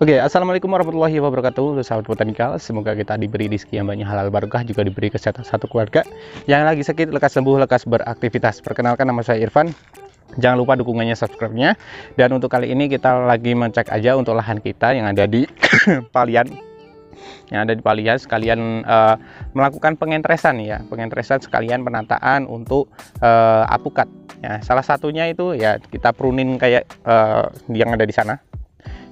Oke, assalamualaikum warahmatullahi wabarakatuh, sahabat botanikal. Semoga kita diberi rezeki yang banyak, halal barokah, juga diberi kesehatan satu keluarga. Yang lagi sakit lekas sembuh, lekas beraktivitas. Perkenalkan, nama saya Irfan. Jangan lupa dukungannya, subscribe-nya. Dan untuk kali ini kita lagi mencek aja untuk lahan kita yang ada di Palian. Sekalian melakukan pengentresan ya, pengentresan sekalian penataan untuk apukat. Ya, salah satunya itu ya kita prunin kayak yang ada di sana.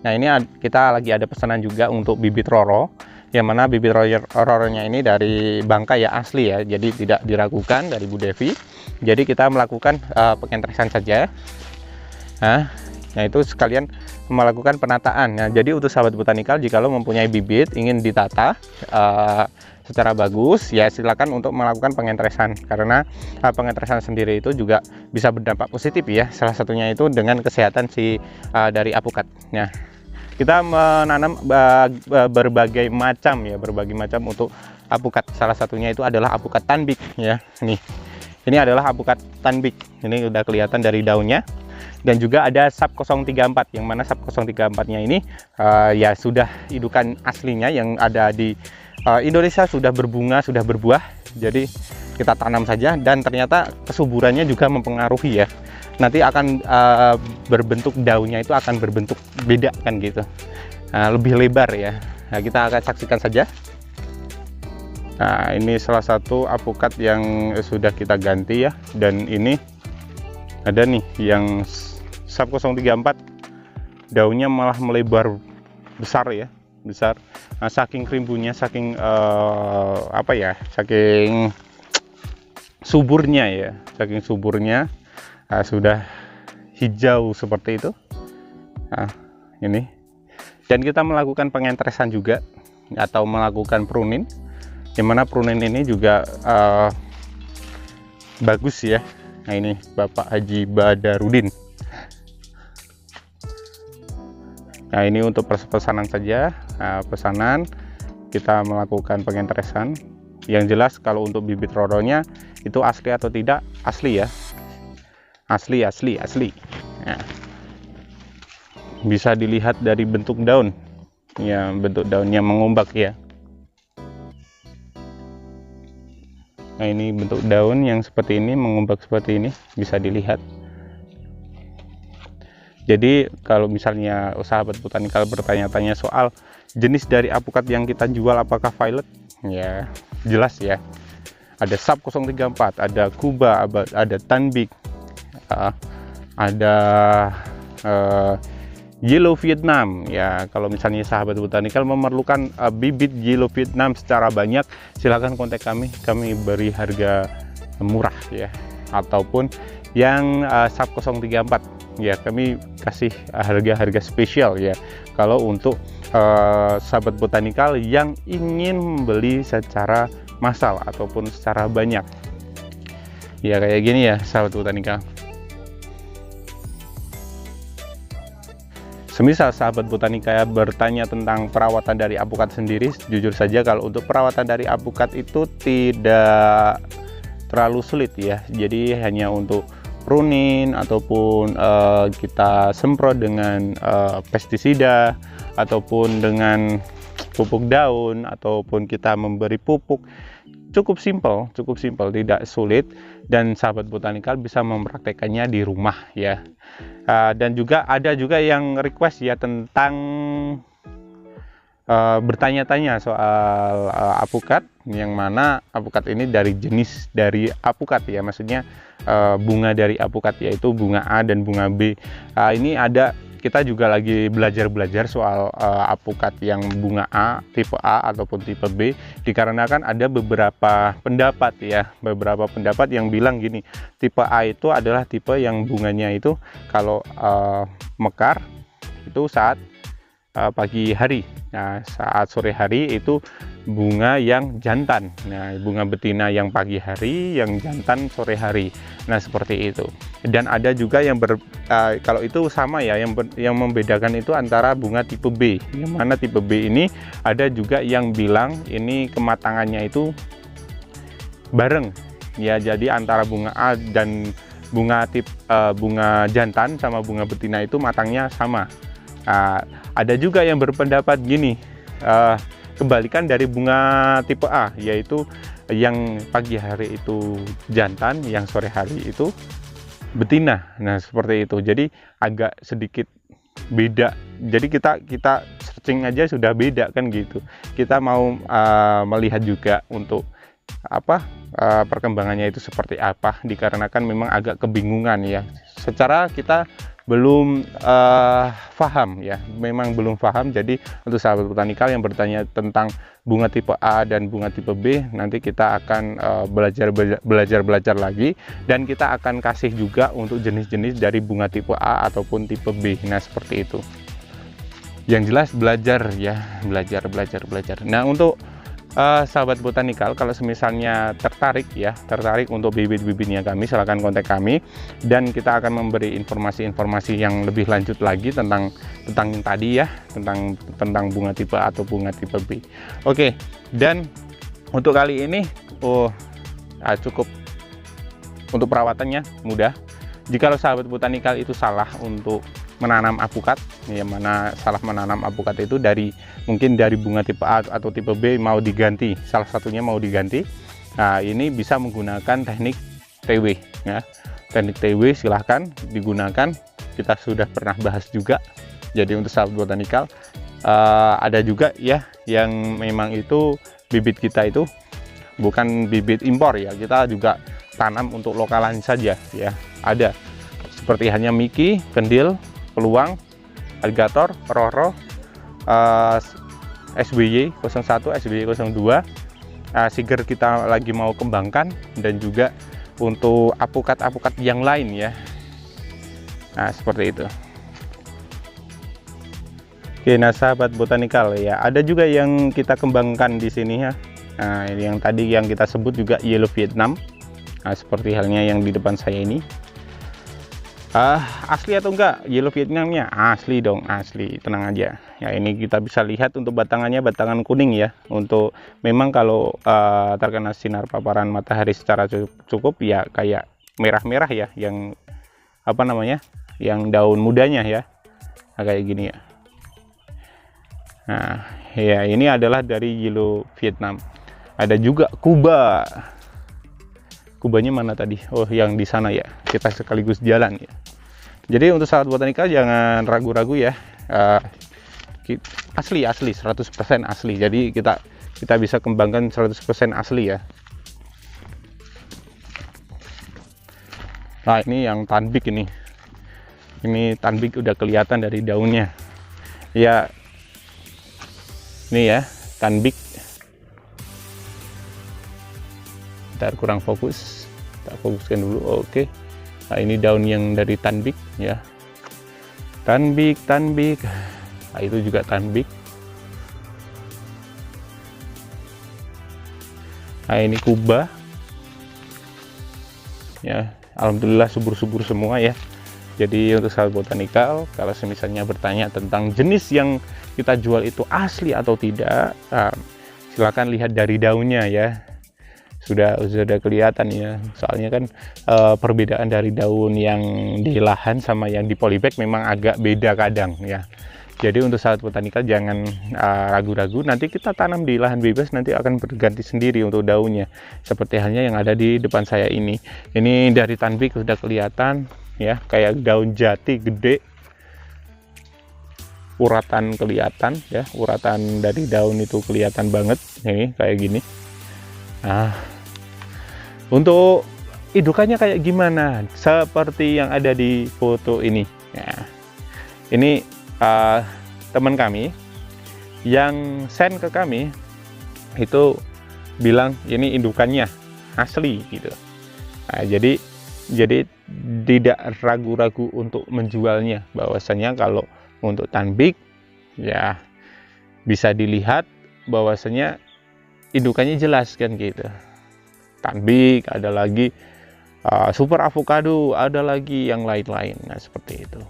Nah, ini kita lagi ada pesanan juga untuk bibit roro, yang mana bibit roronya ini dari Bangka ya, asli ya, jadi tidak diragukan, dari Bu Devi. Jadi kita melakukan pengentresan saja. Nah, itu sekalian melakukan penataan. Nah, jadi untuk sahabat botanikal, jika lo mempunyai bibit ingin ditata secara bagus, ya silakan untuk melakukan pengentresan, karena pengentresan sendiri itu juga bisa berdampak positif ya. Salah satunya itu dengan kesehatan dari apukat. Nah, kita menanam berbagai macam untuk apukat. Salah satunya itu adalah apukat tanbik ya. Ini adalah apukat tanbik. Ini udah kelihatan dari daunnya. Dan juga ada SAP 034, yang mana SAP 034-nya ini ya sudah indukan aslinya yang ada di Indonesia, sudah berbunga, sudah berbuah. Jadi kita tanam saja, dan ternyata kesuburannya juga mempengaruhi ya. Nanti akan berbentuk daunnya itu akan berbentuk beda kan gitu, lebih lebar ya. Nah, kita akan saksikan saja. Nah, ini salah satu apukat yang sudah kita ganti ya, dan ini ada nih yang SAP 034, daunnya malah melebar besar ya, besar. Nah, saking rimbunnya, saking saking suburnya ya, sudah hijau seperti itu. Nah, ini, dan kita melakukan pengentresan juga atau melakukan prunin, dimana prunin ini juga bagus ya. Nah, ini Bapak Haji Badarudin. Nah, ini untuk pesanan saja. Nah, pesanan kita melakukan pengentresan. Yang jelas kalau untuk bibit roronya itu asli atau tidak, asli ya. Asli. Nah, bisa dilihat dari bentuk daun ya, bentuk daunnya mengombak ya. Nah, ini bentuk daun yang seperti ini, mengombak seperti ini, bisa dilihat. Jadi kalau misalnya sahabat botanikal bertanya-tanya soal jenis dari apukat yang kita jual apakah violet, ya jelas ya. Ada SAP 034, ada Kuba, ada tanbik, ada Yellow Vietnam ya. Kalau misalnya sahabat botanikal memerlukan bibit Yellow Vietnam secara banyak, silahkan kontak kami beri harga murah ya, ataupun yang SAP 034 ya, kami kasih harga spesial ya kalau untuk sahabat botanikal yang ingin membeli secara massal ataupun secara banyak ya, kayak gini ya sahabat botanikal. Semisal sahabat botanika bertanya tentang perawatan dari apukat sendiri, jujur saja kalau untuk perawatan dari apukat itu tidak terlalu sulit ya. Jadi hanya untuk prunin ataupun kita semprot dengan pestisida, ataupun dengan pupuk daun, ataupun kita memberi pupuk. Cukup simpel, tidak sulit, dan sahabat botanikal bisa mempraktekannya di rumah ya. Dan juga ada yang request ya tentang bertanya-tanya soal apukat, yang mana apukat ini dari jenis dari apukat ya, maksudnya bunga dari apukat, yaitu bunga A dan bunga B. Ini kita juga lagi belajar soal apukat yang bunga A, tipe A ataupun tipe B, dikarenakan ada beberapa pendapat yang bilang gini, tipe A itu adalah tipe yang bunganya itu kalau mekar itu saat pagi hari. Nah, saat sore hari itu bunga yang jantan. Nah, bunga betina yang pagi hari, yang jantan sore hari. Nah, seperti itu. Dan ada juga yang kalau itu sama ya, yang membedakan itu antara bunga tipe B. Yang mana tipe B ini ada juga yang bilang ini kematangannya itu bareng. Ya, jadi antara bunga A dan bunga jantan sama bunga betina itu matangnya sama. Ada juga yang berpendapat gini, kebalikan dari bunga tipe A, yaitu yang pagi hari itu jantan, yang sore hari itu betina. Nah, seperti itu. Jadi agak sedikit beda. Jadi kita searching aja sudah beda kan gitu. Kita mau melihat juga untuk perkembangannya itu seperti apa, dikarenakan memang agak kebingungan ya. Secara kita belum paham ya, memang belum paham. Jadi untuk sahabat botanikal yang bertanya tentang bunga tipe A dan bunga tipe B, nanti kita akan belajar lagi, dan kita akan kasih juga untuk jenis-jenis dari bunga tipe A ataupun tipe B. Nah, seperti itu. Yang jelas belajar ya, belajar. Nah, untuk sahabat botanikal, kalau misalnya tertarik untuk bibit-bibitnya kami, silahkan kontak kami, dan kita akan memberi informasi-informasi yang lebih lanjut lagi tentang yang tadi ya, tentang bunga tipe A atau bunga tipe B. Oke, dan untuk kali ini cukup. Untuk perawatannya mudah. Jikalau sahabat botanikal itu salah untuk menanam apukat, yang mana salah menanam apukat itu mungkin dari bunga tipe A atau tipe B mau diganti, salah satunya mau diganti. Nah, ini bisa menggunakan teknik TW ya. Teknik TW silahkan digunakan, kita sudah pernah bahas juga. Jadi untuk sahabat botanikal, ada juga ya yang memang itu bibit kita itu bukan bibit impor ya, kita juga tanam untuk lokalan saja ya. Ada seperti hanya Miki, Kendil, Peluang, Alligator, Roro, SBY 01, SBY 02, Siger kita lagi mau kembangkan, dan juga untuk apukat-apukat yang lain ya. Nah, seperti itu. Oke, nah sahabat botanikal ya, ada juga yang kita kembangkan di sini ya. Nah, yang tadi yang kita sebut juga Yellow Vietnam. Nah, seperti halnya yang di depan saya ini. Asli atau enggak Yellow Vietnamnya? Asli dong, asli, tenang aja ya. Ini kita bisa lihat untuk batangannya, batangan kuning ya. Untuk memang kalau terkena sinar paparan matahari secara cukup ya, kayak merah-merah ya, yang yang daun mudanya ya. Nah, kayak gini ya. Nah ya, ini adalah dari Yellow Vietnam. Ada juga Kuba. Kubanya mana tadi? Oh, yang di sana ya. Kita sekaligus jalan ya. Jadi untuk sahabat botanikal jangan ragu-ragu ya. Asli 100% asli. Jadi kita bisa kembangkan 100% asli ya. Nah, ini yang tanbik ini. Ini tanbik udah kelihatan dari daunnya. Ya. Ini ya, tanbik. Kurang fokus, tak fokuskan dulu. Oke. Nah, ini daun yang dari tanbik ya, tanbik. Nah, itu juga tanbik. Nah, ini Kuba ya, alhamdulillah subur-subur semua ya. Jadi untuk sahabat botanikal, kalau misalnya bertanya tentang jenis yang kita jual itu asli atau tidak, silakan lihat dari daunnya ya. Sudah kelihatan ya, soalnya kan perbedaan dari daun yang di lahan sama yang di polybag memang agak beda kadang ya. Jadi untuk sahabat botanikal jangan ragu-ragu, nanti kita tanam di lahan bebas nanti akan berganti sendiri untuk daunnya, seperti halnya yang ada di depan saya ini. Ini dari tanbik sudah kelihatan ya, kayak daun jati gede, uratan kelihatan ya, uratan dari daun itu kelihatan banget nih kayak gini. Nah, untuk indukannya kayak gimana? Seperti yang ada di foto ini. Ya. Ini teman kami yang send ke kami itu bilang ini indukannya asli gitu. Nah, jadi tidak ragu-ragu untuk menjualnya. Bahwasanya kalau untuk tanbik ya bisa dilihat bahwasanya indukannya jelas kan gitu. Tanbik, ada lagi super avocado, ada lagi yang lain-lain. Nah, seperti itu.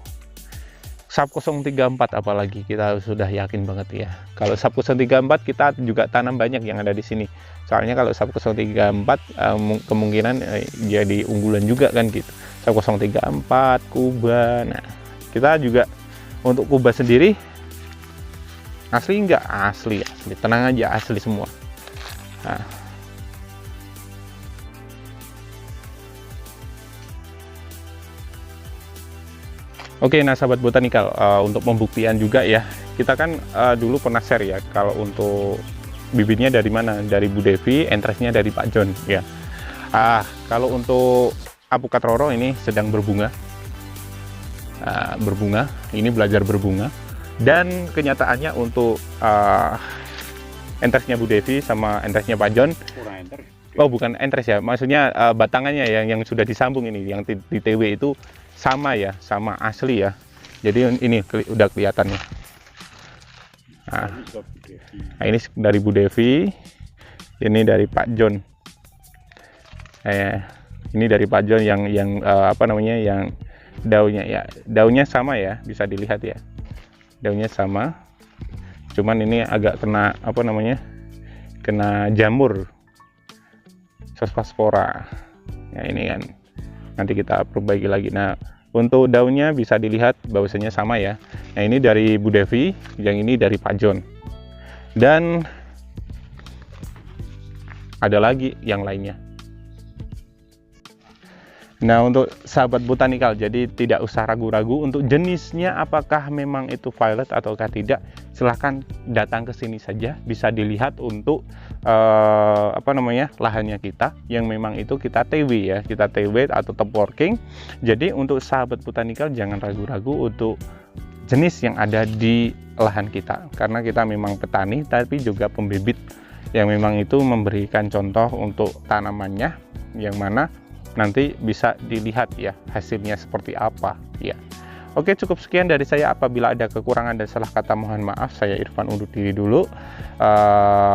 Sub 034 apalagi kita sudah yakin banget ya. Kalau Sub 034 kita juga tanam banyak yang ada di sini. Soalnya kalau Sub 034 kemungkinan jadi unggulan juga kan gitu. Sub 034, Kuba. Nah, kita juga Untuk kubah sendiri asli enggak? Asli, tenang aja, asli semua. Nah, oke, nah sahabat botanikal, untuk pembuktian juga ya, kita kan dulu pernah share ya, kalau untuk bibitnya dari mana? Dari Bu Devi, entrestnya dari Pak John ya. Kalau untuk Apukat Roro ini sedang berbunga, ini belajar berbunga, dan kenyataannya untuk entrestnya Bu Devi sama entrestnya Pak John, oh bukan entres ya, maksudnya batangannya yang sudah disambung ini, yang di TW itu sama ya, sama asli ya. Jadi ini udah kelihatan ya. Nah, ini dari Bu Devi, ini dari Pak John. Ini dari Pak John yang apa namanya, yang daunnya ya, daunnya sama ya, bisa dilihat ya, daunnya sama. Cuman ini agak kena apa namanya, kena jamur Zoospora. Ya ini kan, nanti kita perbaiki lagi. Nah, untuk daunnya bisa dilihat bahwasanya sama ya. Nah, ini dari Bu Devi, yang ini dari Pak John. Dan ada lagi yang lainnya. Nah, untuk sahabat botanikal, jadi tidak usah ragu-ragu untuk jenisnya apakah memang itu violet ataukah tidak. Silahkan datang ke sini saja, bisa dilihat untuk apa namanya, lahannya kita yang memang itu kita TW ya, kita TW atau top working. Jadi untuk sahabat botanikal jangan ragu-ragu untuk jenis yang ada di lahan kita, karena kita memang petani tapi juga pembibit yang memang itu memberikan contoh untuk tanamannya, yang mana nanti bisa dilihat ya hasilnya seperti apa ya. Oke, cukup sekian dari saya. Apabila ada kekurangan dan salah kata mohon maaf. Saya Irfan undur diri dulu.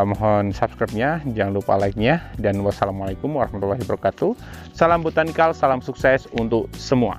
Mohon subscribe-nya, jangan lupa like-nya, dan wassalamualaikum warahmatullahi wabarakatuh. Salam botanikal, salam sukses untuk semua.